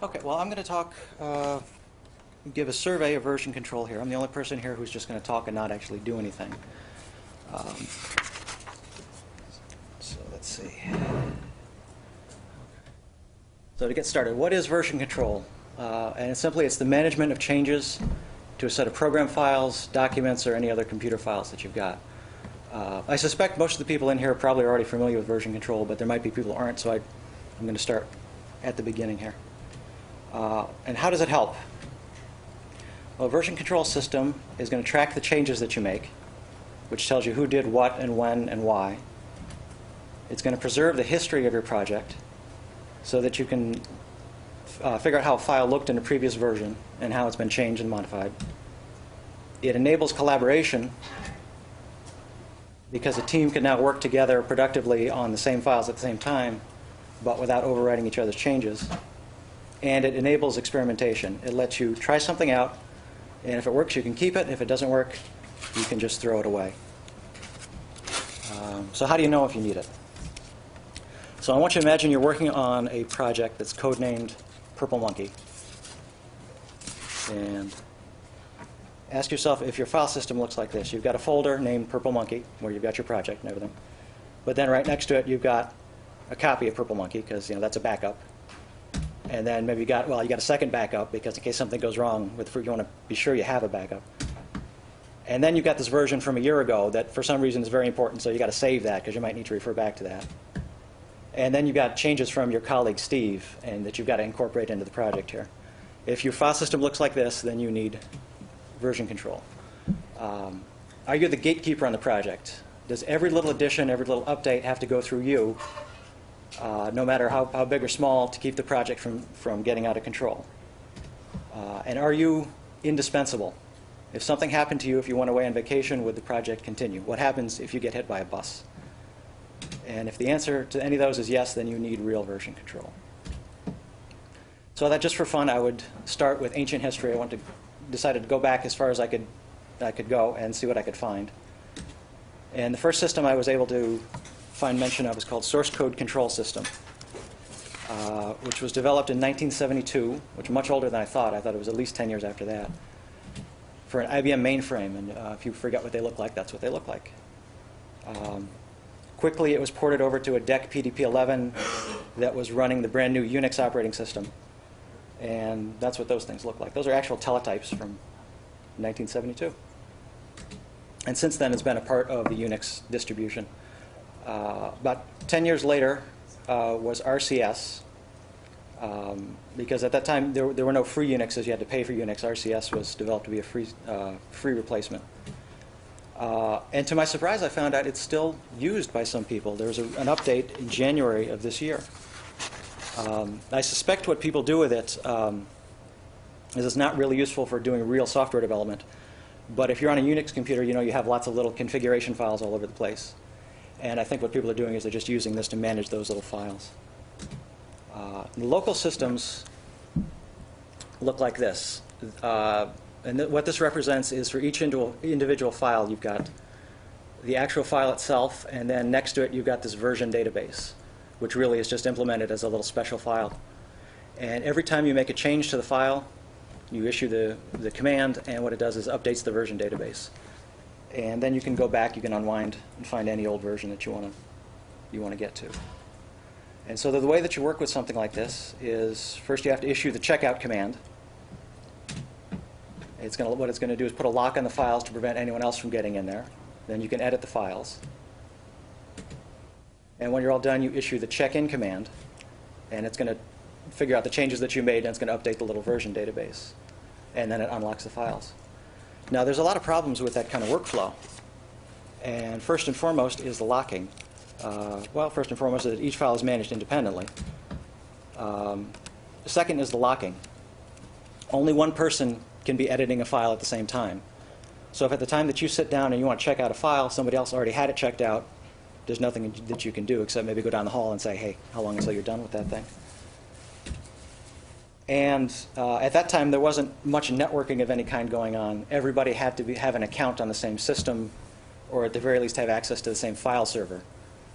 Okay, well, I'm going to talk, give a survey of version control here. I'm the only person here who's just going to talk and not actually do anything. Um, so let's see. So to get started, what is version control? And it's the management of changes to a set of program files, documents, or any other computer files that you've got. I suspect most of the people in here are probably already familiar with version control, but there might be people who aren't, so I'm going to start at the beginning here. And how does it help? Well, a version control system is going to track the changes that you make, which tells you who did what and when and why. It's going to preserve the history of your project so that you can figure out how a file looked in a previous version and how it's been changed and modified. It enables collaboration because a team can now work together productively on the same files at the same time, but without overwriting each other's changes. And it enables experimentation. It lets you try something out, and if it works, you can keep it. If it doesn't work, you can just throw it away. So how do you know if you need it? So I want you to imagine you're working on a project that's codenamed Purple Monkey. And ask yourself if your file system looks like this. You've got a folder named Purple Monkey where you've got your project and everything. But then right next to it, you've got a copy of Purple Monkey because that's a backup. And then maybe you got a second backup because in case something goes wrong with you want to be sure you have a backup. And then you've got this version from a year ago that for some reason is very important, so you've got to save that because you might need to refer back to that. And then you've got changes from your colleague Steve and that you've got to incorporate into the project here. If your file system looks like this, then you need version control. Are you the gatekeeper on the project? Does every little addition, every little update have to go through you, no matter how big or small, to keep the project from getting out of control? And are you indispensable? If something happened to you, if you went away on vacation, would the project continue? What happens if you get hit by a bus? And if the answer to any of those is yes, then you need real version control. So that just for fun, I would start with ancient history. I decided to go back as far as I could go and see what I could find. And the first system I was able to find mention of is called Source Code Control System, which was developed in 1972, which is much older than I thought. I thought it was at least 10 years after that, for an IBM mainframe. And if you forget what they look like, that's what they look like. Quickly, it was ported over to a DEC PDP-11 that was running the brand new Unix operating system. And that's what those things look like. Those are actual teletypes from 1972. And since then, it's been a part of the Unix distribution. About 10 years later was RCS, because at that time there were no free Unixes. You had to pay for Unix. RCS was developed to be a free replacement. And to my surprise, I found out it's still used by some people. There was an update in January of this year. I suspect what people do with it is it's not really useful for doing real software development. But if you're on a Unix computer, you have lots of little configuration files all over the place. And I think what people are doing is they're just using this to manage those little files. The local systems look like this. And what this represents is for each individual file, you've got the actual file itself, and then next to it, you've got this version database, which really is just implemented as a little special file. And every time you make a change to the file, you issue the command, and what it does is updates the version database. And then you can go back, you can unwind, and find any old version that you want to get to. And so the way that you work with something like this is first you have to issue the checkout command. What it's going to do is put a lock on the files to prevent anyone else from getting in there. Then you can edit the files. And when you're all done, you issue the check-in command, and it's going to figure out the changes that you made, and it's going to update the little version database. And then it unlocks the files. Now, there's a lot of problems with that kind of workflow. And first and foremost is the locking. First and foremost is that each file is managed independently. The second is the locking. Only one person can be editing a file at the same time. So if at the time that you sit down and you want to check out a file, somebody else already had it checked out, there's nothing that you can do except maybe go down the hall and say, hey, how long until you're done with that thing? And at that time, there wasn't much networking of any kind going on. Everybody had to have an account on the same system, or at the very least have access to the same file server.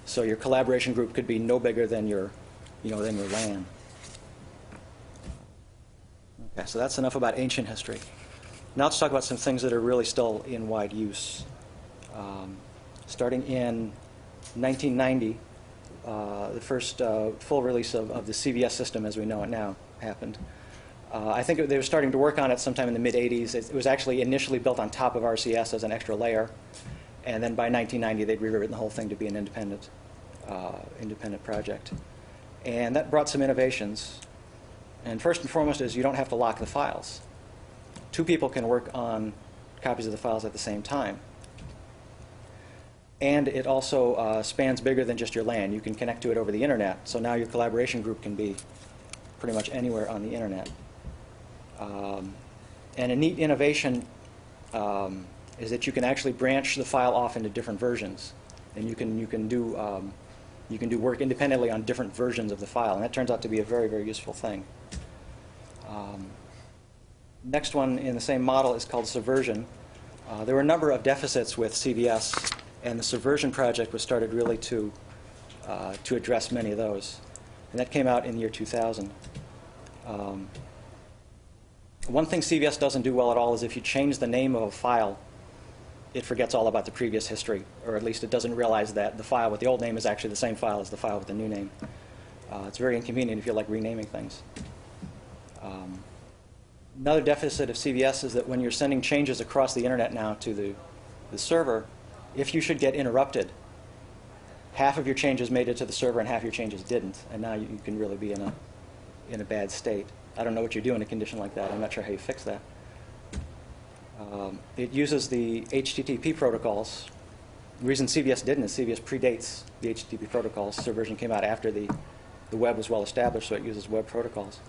So your collaboration group could be no bigger than your LAN. Okay, so that's enough about ancient history. Now let's talk about some things that are really still in wide use. Starting in 1990, the first full release of the CVS system as we know it now happened. I think they were starting to work on it sometime in the mid-'80s. It was actually initially built on top of RCS as an extra layer, and then by 1990 they'd rewritten the whole thing to be an independent project. And that brought some innovations. And first and foremost is you don't have to lock the files. Two people can work on copies of the files at the same time. And it also spans bigger than just your LAN. You can connect to it over the internet. So now your collaboration group can be pretty much anywhere on the internet. And a neat innovation is that you can actually branch the file off into different versions. And you can do work independently on different versions of the file. And that turns out to be a very, very useful thing. Next one in the same model is called subversion. There were a number of deficits with CVS, and the subversion project was started really to address many of those. And that came out in the year 2000. One thing CVS doesn't do well at all is if you change the name of a file, it forgets all about the previous history, or at least it doesn't realize that the file with the old name is actually the same file as the file with the new name. It's very inconvenient if you like renaming things. Another deficit of CVS is that when you're sending changes across the internet now to the server, if you should get interrupted, half of your changes made it to the server and half of your changes didn't, and now you can really be in a bad state. I don't know what you do in a condition like that. I'm not sure how you fix that. It uses the HTTP protocols. The reason CVS didn't is CVS predates the HTTP protocols. Subversion came out after the web was well established, so it uses web protocols.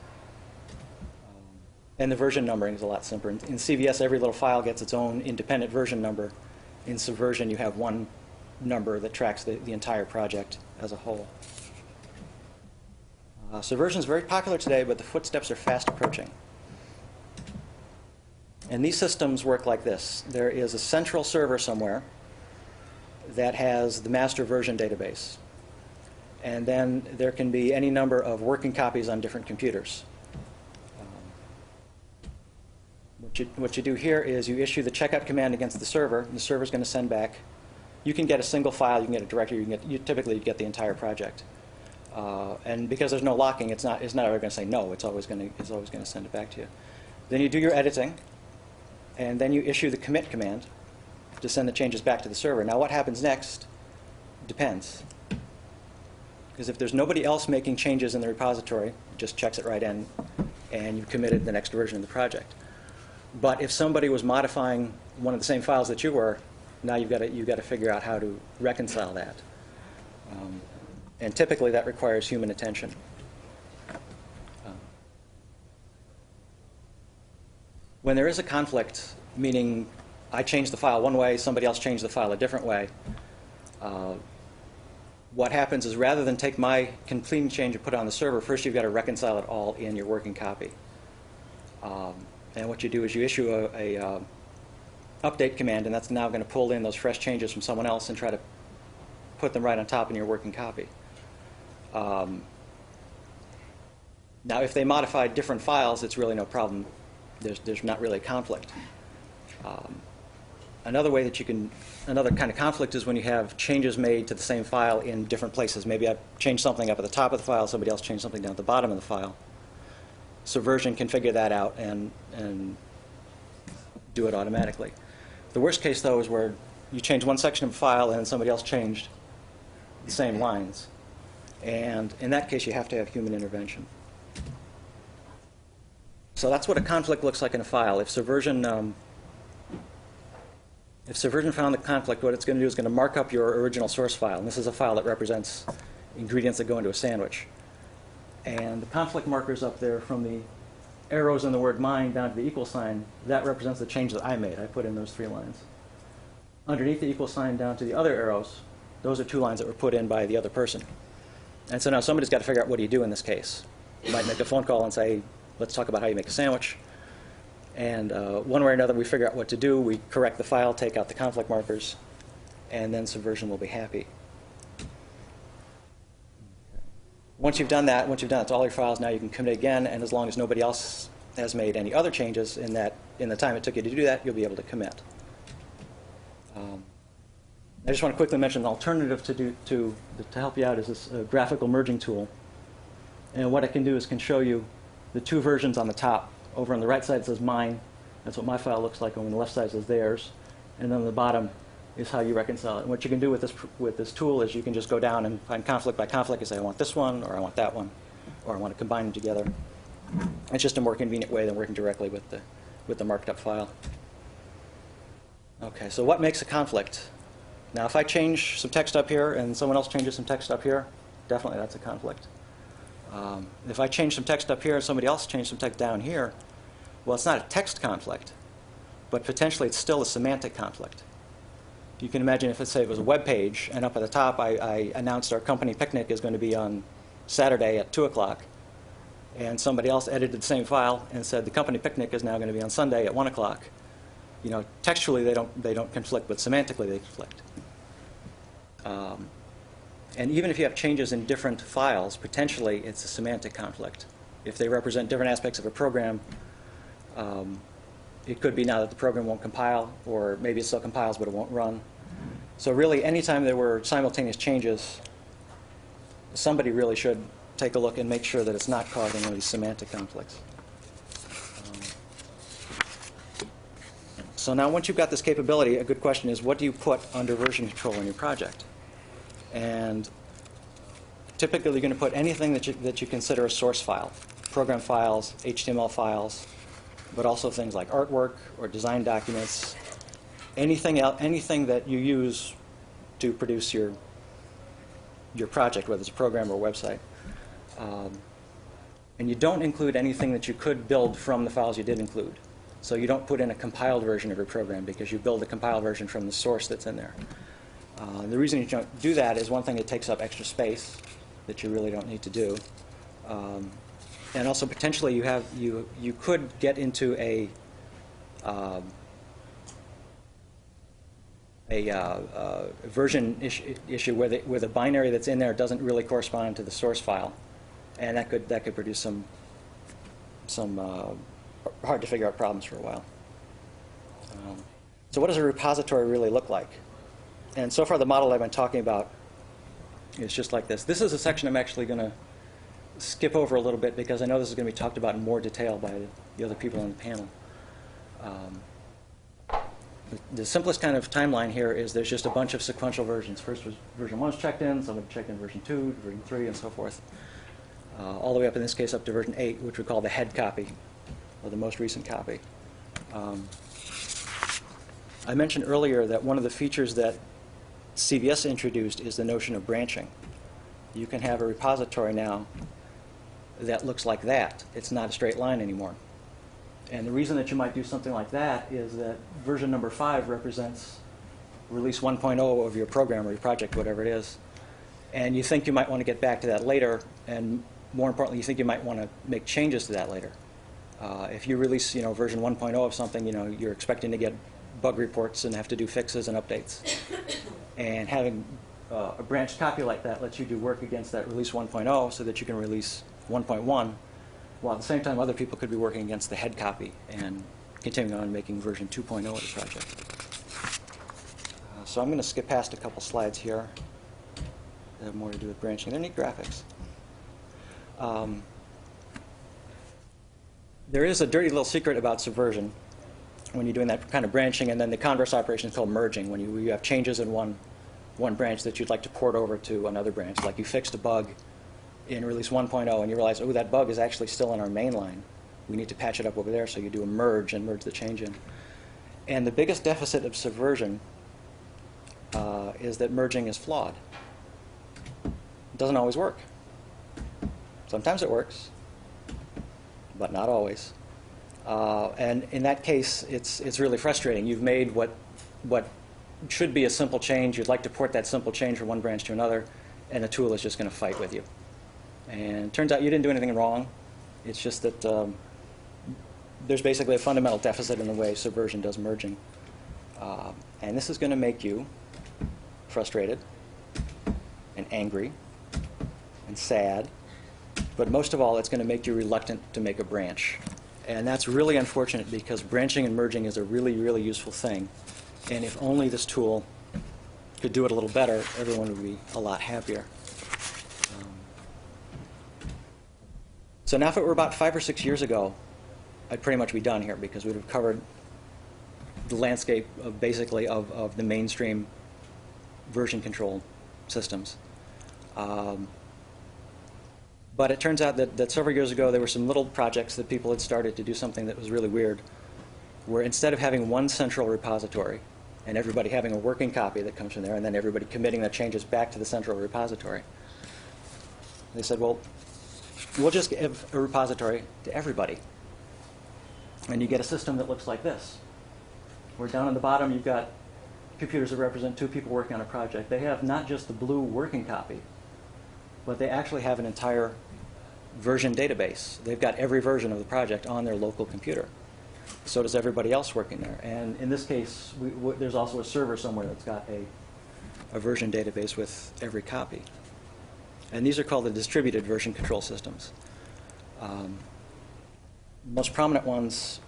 And the version numbering is a lot simpler. In CVS, every little file gets its own independent version number. In Subversion, you have one number that tracks the entire project as a whole. Subversion is very popular today, but the footsteps are fast approaching. And these systems work like this. There is a central server somewhere that has the master version database. And then there can be any number of working copies on different computers. What you do here is you issue the checkout command against the server, and the server is going to send back. You can get a single file, you can get a directory, you typically get the entire project. And because there's no locking, it's not ever going to say no. It's always going to send it back to you. Then you do your editing, and then you issue the commit command to send the changes back to the server. Now, what happens next depends. Because if there's nobody else making changes in the repository, it just checks it right in, and you've committed the next version of the project. But if somebody was modifying one of the same files that you were, now you've got to figure out how to reconcile that. And typically that requires human attention. When there is a conflict, meaning I changed the file one way, somebody else changed the file a different way, what happens is rather than take my complete change and put it on the server, first you've got to reconcile it all in your working copy. And what you do is you issue a update command, and that's now going to pull in those fresh changes from someone else and try to put them right on top in your working copy. Now, if they modify different files, it's really no problem. There's not really a conflict. Another kind of conflict is when you have changes made to the same file in different places. Maybe I've changed something up at the top of the file, somebody else changed something down at the bottom of the file. Subversion can figure that out and do it automatically. The worst case, though, is where you change one section of a file and then somebody else changed the same lines. And in that case, you have to have human intervention. So that's what a conflict looks like in a file. If Subversion found the conflict, what it's going to do is going to mark up your original source file. And this is a file that represents ingredients that go into a sandwich. And the conflict markers up there, from the arrows in the word mine down to the equal sign, that represents the change that I made. I put in those 3 lines. Underneath the equal sign down to the other arrows, those are 2 lines that were put in by the other person. And so now somebody's got to figure out what do you do in this case. You might make a phone call and say, let's talk about how you make a sandwich. And one way or another, we figure out what to do. We correct the file, take out the conflict markers, and then Subversion will be happy. Once you've done that, to all your files, now you can commit again, and as long as nobody else has made any other changes, in that in the time it took you to do that, you'll be able to commit. I just want to quickly mention an alternative to help you out is this graphical merging tool. And what it can do is can show you the two versions on the top. Over on the right side it says mine. That's what my file looks like. And on the left side says theirs. And then on the bottom is how you reconcile it. And what you can do with this tool is you can just go down and find conflict by conflict and say, I want this one, or I want that one, or I want to combine them together. It's just a more convenient way than working directly with the marked up file. Okay, so what makes a conflict? Now, if I change some text up here and someone else changes some text up here, definitely that's a conflict. If I change some text up here and somebody else changed some text down here, well, it's not a text conflict, but potentially it's still a semantic conflict. You can imagine if, let's say, it was a web page, and up at the top I announced our company picnic is going to be on Saturday at 2 o'clock, and somebody else edited the same file and said the company picnic is now going to be on Sunday at 1 o'clock. You know, textually they don't conflict, but semantically they conflict. And even if you have changes in different files, potentially it's a semantic conflict. If they represent different aspects of a program, it could be now that the program won't compile, or maybe it still compiles but it won't run. So really, anytime there were simultaneous changes, somebody really should take a look and make sure that it's not causing one of these semantic conflicts. So now once you've got this capability, a good question is, what do you put under version control in your project? And typically you're going to put anything that you consider a source file, program files, HTML files, but also things like artwork or design documents, anything that you use to produce your project, whether it's a program or a website. And you don't include anything that you could build from the files you did include. So you don't put in a compiled version of your program, because you build a compiled version from the source that's in there. The reason you don't do that is, one thing, it takes up extra space that you really don't need to do. And also potentially you could get into a version issue where the binary that's in there doesn't really correspond to the source file, and that could produce some hard to figure out problems for a while. So what does a repository really look like? And so far the model I've been talking about is just like this. This is a section I'm actually going to skip over a little bit, because I know this is going to be talked about in more detail by the other people on the panel. The simplest kind of timeline here is there's just a bunch of sequential versions. First was version 1 was checked in, somebody checked in version 2, version 3, and so forth. All the way up, in this case, up to version 8, which we call the head copy, or the most recent copy. I mentioned earlier that one of the features that CVS introduced is the notion of branching. You can have a repository now that looks like that. It's not a straight line anymore. And the reason that you might do something like that is that version number 5 represents release 1.0 of your program or your project, whatever it is. And you think you might want to get back to that later, and more importantly, you think you might want to make changes to that later. If you release, version 1.0 of something, you're expecting to get bug reports and have to do fixes and updates. And having a branched copy like that lets you do work against that release 1.0 so that you can release 1.1, while at the same time other people could be working against the head copy and continuing on making version 2.0 of the project. So I'm going to skip past a couple slides here that have more to do with branching. They're neat graphics. There is a dirty little secret about Subversion when you're doing that kind of branching, and then the converse operation is called merging, when you have changes in one branch that you'd like to port over to another branch. Like you fixed a bug in release 1.0 and you realize, oh, that bug is actually still in our main line. We need to patch it up over there, so you do a merge and merge the change in. And the biggest deficit of Subversion is that merging is flawed. It doesn't always work. Sometimes it works, but not always. And in that case, it's really frustrating. You've made what should be a simple change. You'd like to port that simple change from one branch to another, and the tool is just going to fight with you. And it turns out you didn't do anything wrong. It's just that there's basically a fundamental deficit in the way Subversion does merging. And this is going to make you frustrated and angry and sad. But most of all, it's going to make you reluctant to make a branch. And that's really unfortunate because branching and merging is a really, really useful thing. And if only this tool could do it a little better, everyone would be a lot happier. So now if it were about 5 or 6 years ago, I'd pretty much be done here because we'd have covered the landscape of basically of the mainstream version control systems. But it turns out that several years ago there were some little projects that people had started to do something that was really weird, where instead of having one central repository and everybody having a working copy that comes from there and then everybody committing their changes back to the central repository, they said, well, we'll just give a repository to everybody. And you get a system that looks like this, where down on the bottom you've got computers that represent 2 people working on a project. They have not just the blue working copy, but they actually have an entire version database. They've got every version of the project on their local computer. So does everybody else working there. And in this case, there's also a server somewhere that's got a version database with every copy. And these are called the distributed version control systems. Most prominent ones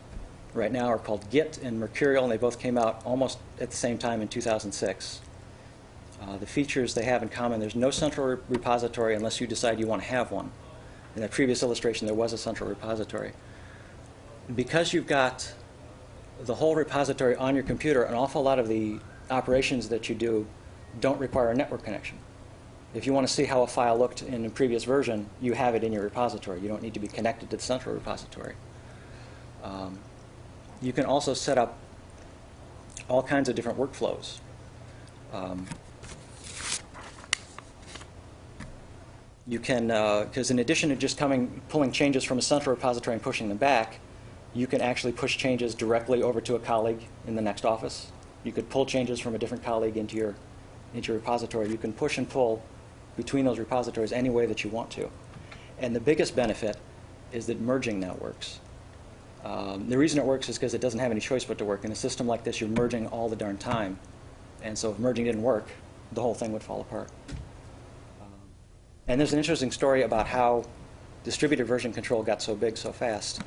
right now are called Git and Mercurial, and they both came out almost at the same time in 2006. The features they have in common, there's no central repository unless you decide you want to have one. In that previous illustration, there was a central repository. Because you've got the whole repository on your computer, an awful lot of the operations that you do don't require a network connection. If you want to see how a file looked in a previous version, you have it in your repository. You don't need to be connected to the central repository. You can also set up all kinds of different workflows. You can, because in addition to just pulling changes from a central repository and pushing them back, you can actually push changes directly over to a colleague in the next office. You could pull changes from a different colleague into your repository. You can push and pull between those repositories any way that you want to. And the biggest benefit is that merging now works. The reason it works is because it doesn't have any choice but to work. In a system like this, you're merging all the darn time. And so if merging didn't work, the whole thing would fall apart. And there's an interesting story about how distributed version control got so big so fast.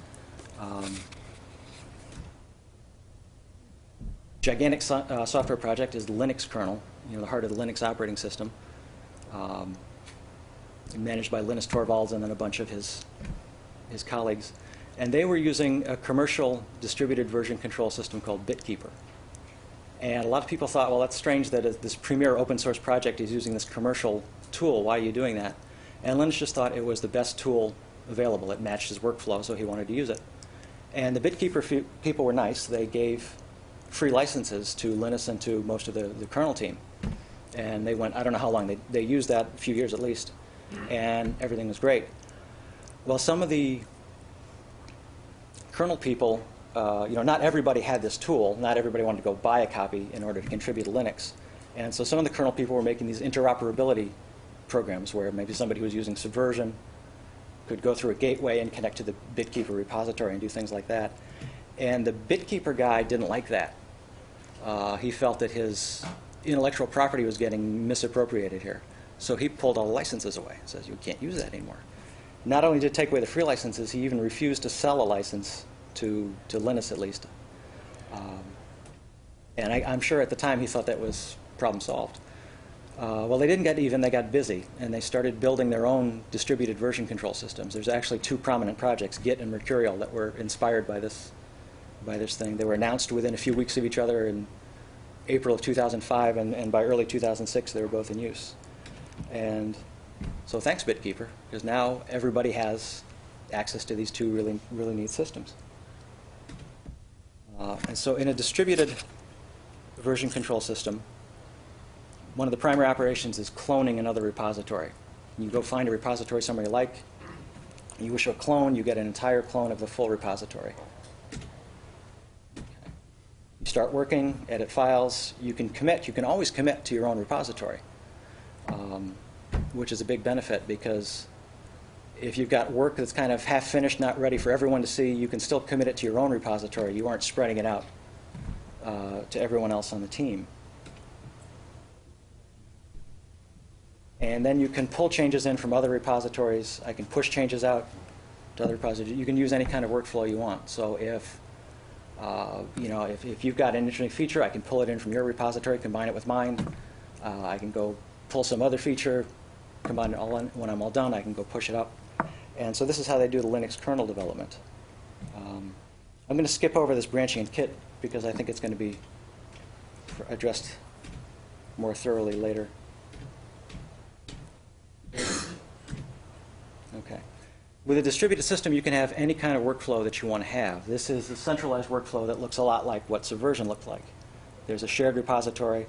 Gigantic software project is the Linux kernel, the heart of the Linux operating system, managed by Linus Torvalds and then a bunch of his colleagues. And they were using a commercial distributed version control system called BitKeeper. And a lot of people thought, well, that's strange that this premier open source project is using this commercial tool. Why are you doing that? And Linus just thought it was the best tool available. It matched his workflow, so he wanted to use it. And the BitKeeper people were nice. They gave free licenses to Linus and to most of the kernel team. And they went, I don't know how long, they used that a few years at least, and everything was great. Well, some of the kernel people, not everybody had this tool. Not everybody wanted to go buy a copy in order to contribute to Linux. And so some of the kernel people were making these interoperability programs where maybe somebody who was using Subversion could go through a gateway and connect to the BitKeeper repository and do things like that. And the BitKeeper guy didn't like that. He felt that his intellectual property was getting misappropriated here. So he pulled all the licenses away. Says, you can't use that anymore. Not only did he take away the free licenses, he even refused to sell a license to Linus, at least. And I'm sure at the time he thought that was problem solved. Well, they didn't get even, they got busy, and they started building their own distributed version control systems. There's actually 2 prominent projects, Git and Mercurial, that were inspired by this thing. They were announced within a few weeks of each other in April of 2005, and by early 2006 they were both in use. And so thanks, BitKeeper, because now everybody has access to these 2 really, really neat systems. And so in a distributed version control system, one of the primary operations is cloning another repository. You go find a repository somewhere you like, you issue a clone, you get an entire clone of the full repository. You start working, edit files, you can always commit to your own repository, which is a big benefit because if you've got work that's kind of half finished, not ready for everyone to see, you can still commit it to your own repository. You aren't spreading it out to everyone else on the team. And then you can pull changes in from other repositories. I can push changes out to other repositories. You can use any kind of workflow you want. So if if you've got an interesting feature, I can pull it in from your repository, combine it with mine. I can go pull some other feature, combine it all in. When I'm all done, I can go push it up. And so this is how they do the Linux kernel development. I'm going to skip over this branching and kit because I think it's going to be addressed more thoroughly later. Okay. With a distributed system, you can have any kind of workflow that you want to have. This is a centralized workflow that looks a lot like what Subversion looked like. There's a shared repository.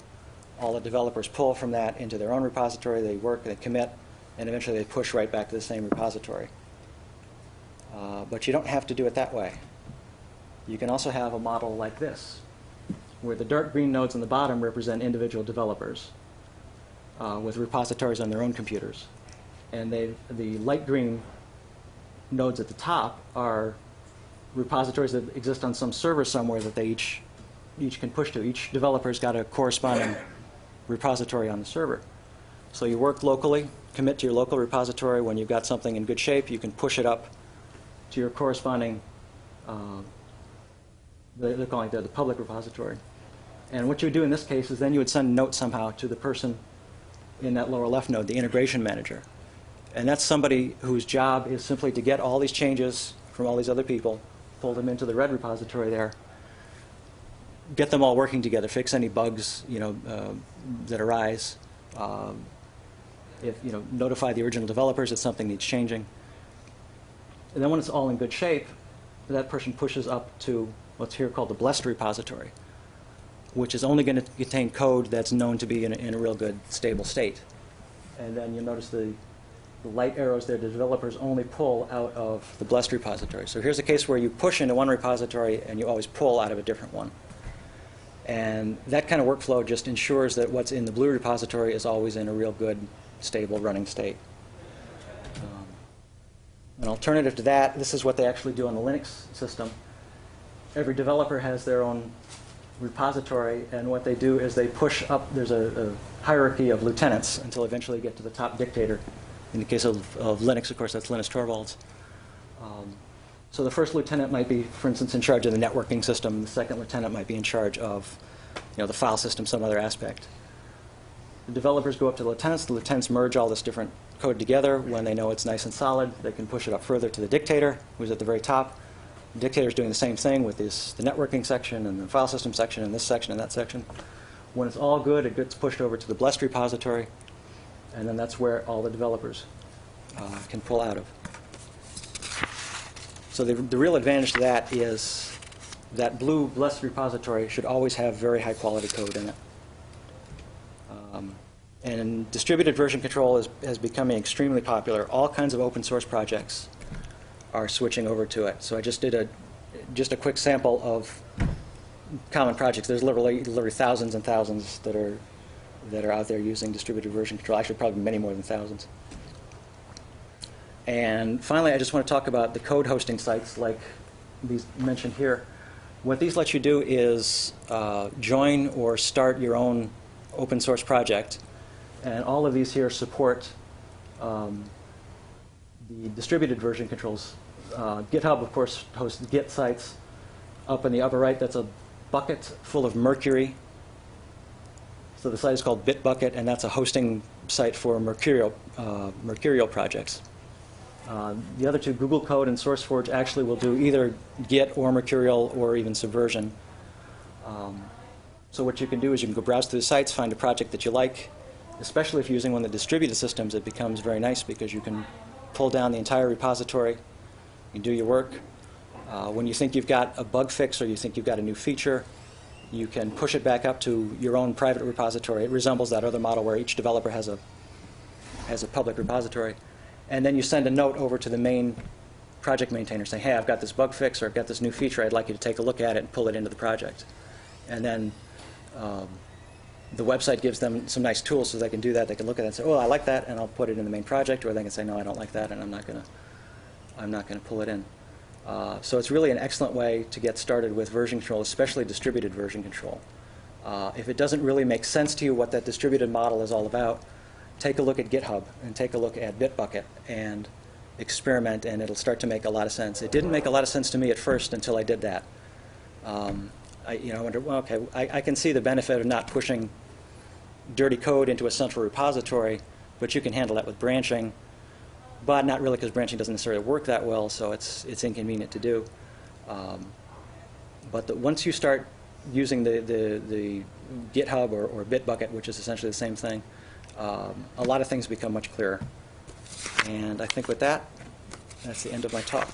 All the developers pull from that into their own repository. They work, they commit, and eventually they push right back to the same repository. But you don't have to do it that way. You can also have a model like this, where the dark green nodes on the bottom represent individual developers with repositories on their own computers. And the light green nodes at the top are repositories that exist on some server somewhere that they each can push to. Each developer's got a corresponding repository on the server. So you work locally, commit to your local repository. When you've got something in good shape, you can push it up to your corresponding, they're calling it the public repository. And what you would do in this case is then you would send a note somehow to the person in that lower left node, the integration manager. And that's somebody whose job is simply to get all these changes from all these other people, pull them into the red repository there, get them all working together, fix any bugs that arise, notify the original developers that something needs changing. And then when it's all in good shape, that person pushes up to what's here called the blessed repository, which is only going to contain code that's known to be in a real good, stable state. And then you'll notice the light arrows there, the developers only pull out of the blessed repository. So here's a case where you push into one repository and you always pull out of a different one. And that kind of workflow just ensures that what's in the blue repository is always in a real good, stable running state. An alternative to that, this is what they actually do on the Linux system. Every developer has their own repository, and what they do is they push up. There's a hierarchy of lieutenants until eventually you get to the top dictator. In the case of Linux, of course, that's Linus Torvalds. So the first lieutenant might be, for instance, in charge of the networking system. The second lieutenant might be in charge of the file system, some other aspect. The developers go up to the lieutenants. The lieutenants merge all this different code together. When they know it's nice and solid, they can push it up further to the dictator, who's at the very top. The dictator's doing the same thing with the networking section and the file system section and this section and that section. When it's all good, it gets pushed over to the blessed repository, and then that's where all the developers can pull out of. So the real advantage to that is that blue blessed repository should always have very high quality code in it. And distributed version control is becoming extremely popular. All kinds of open source projects are switching over to it. So I just did a quick sample of common projects. There's literally thousands and thousands that are out there using distributed version control. Actually, probably many more than thousands. And finally, I just want to talk about the code hosting sites like these mentioned here. What these let you do is join or start your own open source project. And all of these here support the distributed version controls. GitHub, of course, hosts Git sites. Up in the upper right, that's a bucket full of Mercury. So the site is called Bitbucket, and that's a hosting site for Mercurial projects. The other two, Google Code and SourceForge, actually will do either Git or Mercurial or even Subversion. So what you can do is you can go browse through the sites, find a project that you like. Especially if you're using one of the distributed systems, it becomes very nice because you can pull down the entire repository, you do your work. When you think you've got a bug fix or you think you've got a new feature, you can push it back up to your own private repository. It resembles that other model where each developer has a public repository. And then you send a note over to the main project maintainer saying, hey, I've got this bug fix or I've got this new feature. I'd like you to take a look at it and pull it into the project. And then the website gives them some nice tools so they can do that. They can look at it and say, oh, I like that, and I'll put it in the main project. Or they can say, no, I don't like that, and I'm not going to pull it in. So it's really an excellent way to get started with version control, especially distributed version control. If it doesn't really make sense to you what that distributed model is all about, take a look at GitHub and take a look at Bitbucket and experiment, and it'll start to make a lot of sense. It didn't make a lot of sense to me at first until I did that. I wondered, well, okay, I can see the benefit of not pushing dirty code into a central repository, but you can handle that with branching, but not really, because branching doesn't necessarily work that well, so it's inconvenient to do. But once you start using the GitHub or Bitbucket, which is essentially the same thing, a lot of things become much clearer. And I think with that, that's the end of my talk.